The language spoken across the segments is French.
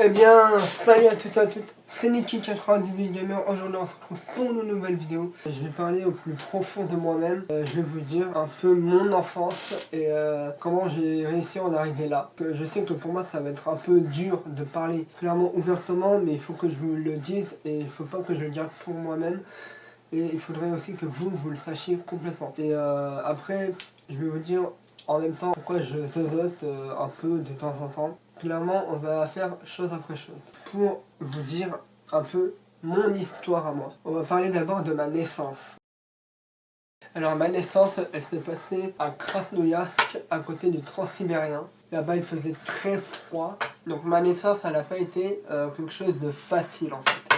Eh bien, salut à toutes et à toutes, c'est Niki98 Gamer. Aujourd'hui on se retrouve pour une nouvelle vidéo. Je vais parler au plus profond de moi-même. Je vais vous dire un peu mon enfance et comment j'ai réussi à en arriver là. Je sais que pour moi ça va être un peu dur de parler clairement ouvertement, mais il faut que je vous le dise et il faut pas que je le garde pour moi-même. Et il faudrait aussi que vous le sachiez complètement. Et après, je vais vous dire en même temps pourquoi je zozote un peu de temps en temps. Clairement, on va faire chose après chose. Pour vous dire un peu mon histoire à moi. On va parler d'abord de ma naissance. Alors ma naissance, elle s'est passée à Krasnoïarsk, à côté du Transsibérien. Là-bas, il faisait très froid. Donc ma naissance, elle n'a pas été quelque chose de facile en fait.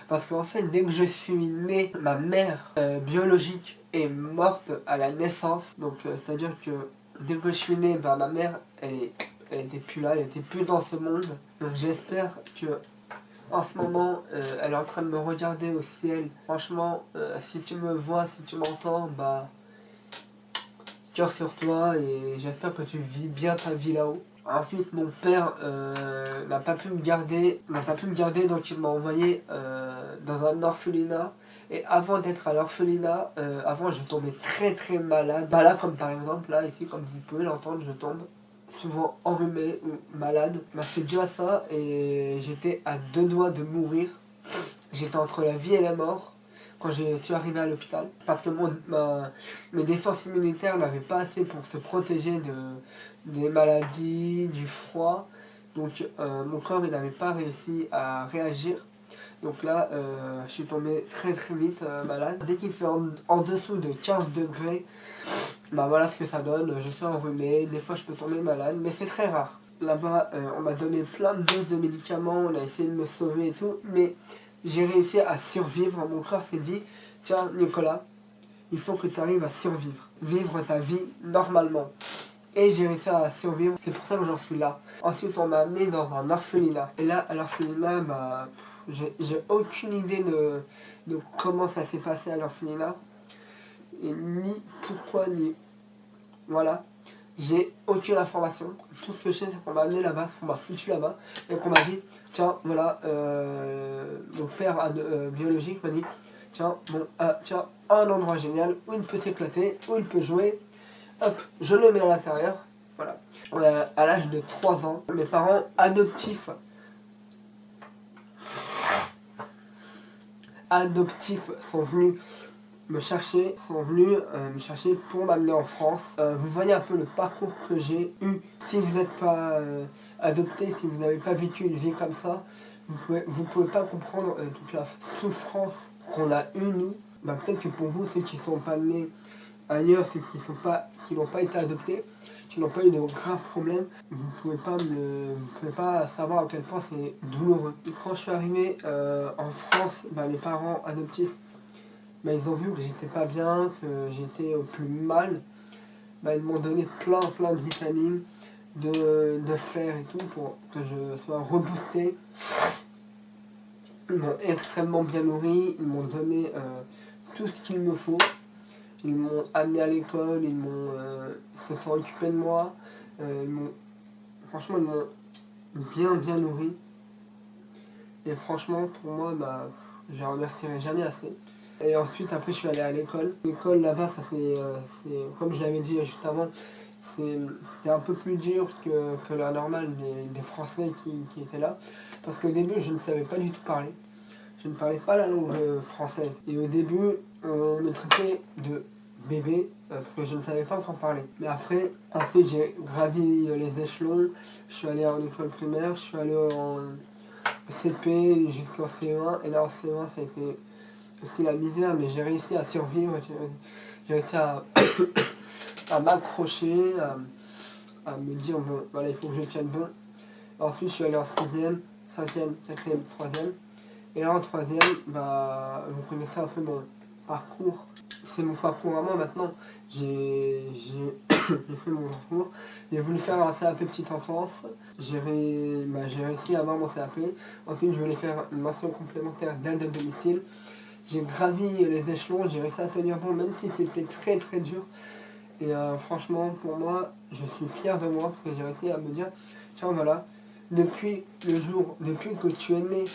Parce qu'en fait, dès que je suis né, ma mère biologique est morte à la naissance. Donc, c'est-à-dire que dès que je suis né, bah, ma mère, elle était plus là, elle était plus dans ce monde. Donc, j'espère que en ce moment, elle est en train de me regarder au ciel. Franchement, si tu me vois, si tu m'entends, bah, cœur sur toi et j'espère que tu vis bien ta vie là-haut. Ensuite, mon père n'a pas pu me garder, donc il m'a envoyé dans un orphelinat. Et avant d'être à l'orphelinat, avant je tombais très très malade. Bah là, comme par exemple, là ici, comme vous pouvez l'entendre, je tombe souvent enrhumé ou malade. Bah, c'est dû à ça et j'étais à deux doigts de mourir. J'étais entre la vie et la mort quand je suis arrivé à l'hôpital. Parce que mes défenses immunitaires n'avaient pas assez pour se protéger des maladies, du froid. Donc mon corps il n'avait pas réussi à réagir. Donc là, je suis tombé très très vite malade. Dès qu'il fait en dessous de 15 degrés, bah voilà ce que ça donne. Je suis enrhumé, des fois je peux tomber malade, mais c'est très rare. Là-bas, on m'a donné plein de doses de médicaments, on a essayé de me sauver et tout, mais j'ai réussi à survivre. Mon corps s'est dit, tiens Nicolas, il faut que tu arrives à survivre, vivre ta vie normalement. Et j'ai réussi à survivre, c'est pour ça que j'en suis là. Ensuite, on m'a amené dans un orphelinat. Et là, à l'orphelinat, bah, j'ai aucune idée de comment ça s'est passé à l'orphelinat. Et ni pourquoi, ni... Voilà. J'ai aucune information. Tout ce que je sais, c'est qu'on m'a amené là-bas, qu'on m'a foutu là-bas, et qu'on m'a dit, tiens, voilà, mon père biologique m'a dit, tiens, bon, tiens, un endroit génial où il peut s'éclater, où il peut jouer. Hop, je le mets à l'intérieur. Voilà. À l'âge de 3 ans, mes parents adoptifs sont venus me chercher, pour m'amener en France. Vous voyez un peu le parcours que j'ai eu. Si vous n'êtes pas adopté, si vous n'avez pas vécu une vie comme ça, vous pouvez pas comprendre toute la souffrance qu'on a eue nous. Bah, peut-être que pour vous, ceux qui ne sont pas nés ailleurs, ceux qui n'ont pas été adoptés, qui n'ont pas eu de graves problèmes, vous ne pouvez pas savoir à quel point c'est douloureux. Et quand je suis arrivé en France, bah, mes parents adoptifs, bah, ils ont vu que j'étais pas bien, que j'étais au plus mal. Bah, ils m'ont donné plein de vitamines, de fer et tout pour que je sois reboosté. Ils m'ont extrêmement bien nourri, ils m'ont donné tout ce qu'il me faut. Ils m'ont amené à l'école, se sont occupés de moi. Franchement, ils m'ont bien nourri. Et franchement, pour moi, bah, je les remercierai jamais assez. Et ensuite, après, je suis allé à l'école. L'école là-bas, ça comme je l'avais dit juste avant, c'est un peu plus dur que la normale des Français qui étaient là. Parce qu'au début, je ne savais pas du tout parler. Je ne parlais pas la langue française. Et au début, on me traitait de bébé parce que je ne savais pas encore parler. Mais après j'ai gravi les échelons. Je suis allé en école primaire, je suis allé en CP jusqu'en CE1. Et là en CE1, ça a été aussi la misère, mais j'ai réussi à survivre. J'ai réussi à m'accrocher, à me dire, bon, voilà, il faut que je tienne bon. Ensuite, je suis allé en 6e, 5e, 4e, 3e. Et là en 3e, bah, vous connaissez un peu mon parcours. C'est mon parcours à moi maintenant. J'ai fait mon parcours. J'ai voulu faire un CAP petite enfance. J'ai réussi à avoir mon CAP. Ensuite, je voulais faire une mention complémentaire d'aide à domicile. J'ai gravi les échelons, j'ai réussi à tenir bon, même si c'était très très dur. Et franchement, pour moi, je suis fier de moi parce que j'ai réussi à me dire, tiens voilà, depuis que tu es né,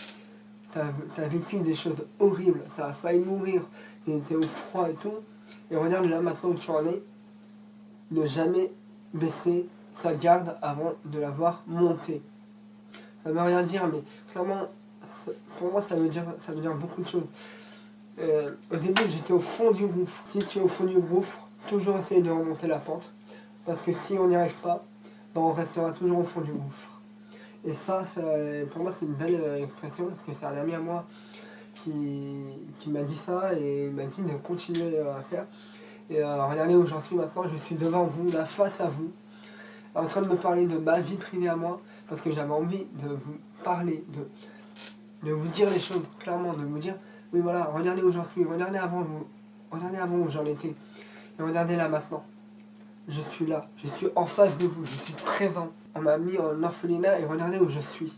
t'as vécu des choses horribles, t'as failli mourir, t'es au froid et tout, et regarde là maintenant où tu en es, ne jamais baisser sa garde avant de l'avoir montée. Ça veut rien dire, mais clairement, pour moi ça veut dire beaucoup de choses. Au début j'étais au fond du gouffre. Si tu es au fond du gouffre, toujours essayer de remonter la pente, parce que si on n'y arrive pas, ben on restera toujours au fond du gouffre. Et ça, pour moi c'est une belle expression, parce que c'est un ami à moi qui m'a dit ça, et il m'a dit de continuer à faire. Et regardez où j'en suis maintenant, je suis devant vous, là, face à vous, en train de me parler de ma vie privée à moi, parce que j'avais envie de vous parler, de vous dire les choses clairement, de vous dire, oui voilà, regardez où j'en suis, regardez avant où j'en étais, et regardez là maintenant. Je suis là, je suis en face de vous, je suis présent. On m'a mis en orphelinat et regardez où je suis.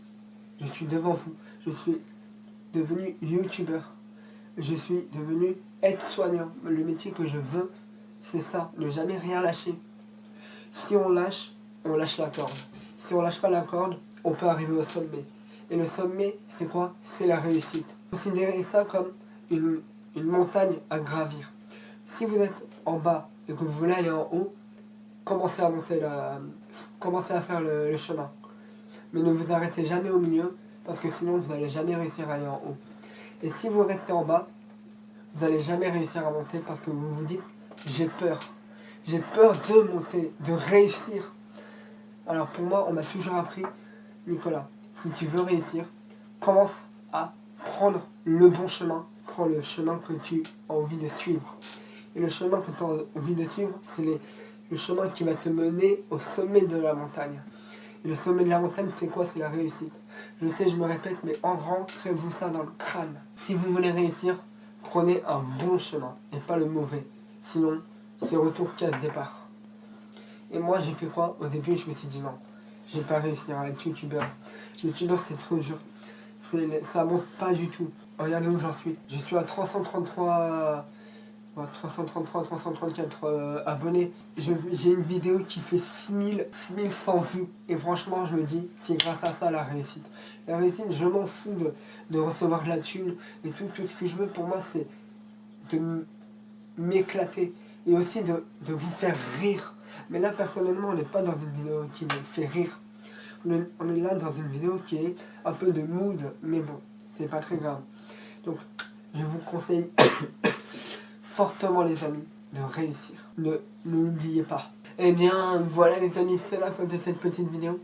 Je suis devant vous, je suis devenu youtubeur. Je suis devenu aide-soignant. Le métier que je veux, c'est ça, ne jamais rien lâcher. Si on lâche la corde. Si on lâche pas la corde, on peut arriver au sommet. Et le sommet, c'est quoi? C'est la réussite. Considérez ça comme une montagne à gravir. Si vous êtes en bas et que vous voulez aller en haut, commencez à faire le chemin. Mais ne vous arrêtez jamais au milieu, parce que sinon vous n'allez jamais réussir à aller en haut. Et si vous restez en bas, vous n'allez jamais réussir à monter, parce que vous vous dites, j'ai peur. J'ai peur de monter, de réussir. Alors pour moi, on m'a toujours appris, Nicolas, si tu veux réussir, commence à prendre le bon chemin. Prends le chemin que tu as envie de suivre. Et le chemin que tu as envie de suivre, c'est le chemin qui va te mener au sommet de la montagne. Et le sommet de la montagne, c'est quoi? C'est la réussite. Je sais, je me répète, mais rentrez-vous ça dans le crâne. Si vous voulez réussir, prenez un bon chemin et pas le mauvais. Sinon, c'est retour case départ. Et moi, j'ai fait quoi? Au début, je me suis dit non, je vais pas réussir à être youtubeur. Youtubeur, c'est trop dur. Ça monte pas du tout. Regardez où j'en suis. Je suis à 334 abonnés. J'ai une vidéo qui fait 6100 vues. Et franchement, je me dis, c'est grâce à ça la réussite. La réussite, je m'en fous de recevoir de la thune et tout. Tout ce que je veux pour moi, c'est de m'éclater. Et aussi de vous faire rire. Mais là, personnellement, on n'est pas dans une vidéo qui me fait rire. On est là dans une vidéo qui est un peu de mood. Mais bon, c'est pas très grave. Donc, je vous conseille fortement les amis de réussir. Ne l'oubliez pas. Et bien voilà les amis, c'est la fin de cette petite vidéo.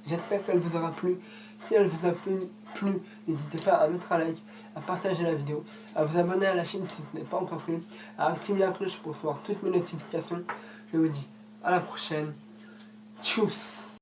J'espère qu'elle vous aura plu. Si elle vous a plu, n'hésitez pas à mettre un like, à partager la vidéo, à vous abonner à la chaîne si ce n'est pas encore fait, à activer la cloche pour recevoir toutes mes notifications. Je vous dis à la prochaine. Tchuss.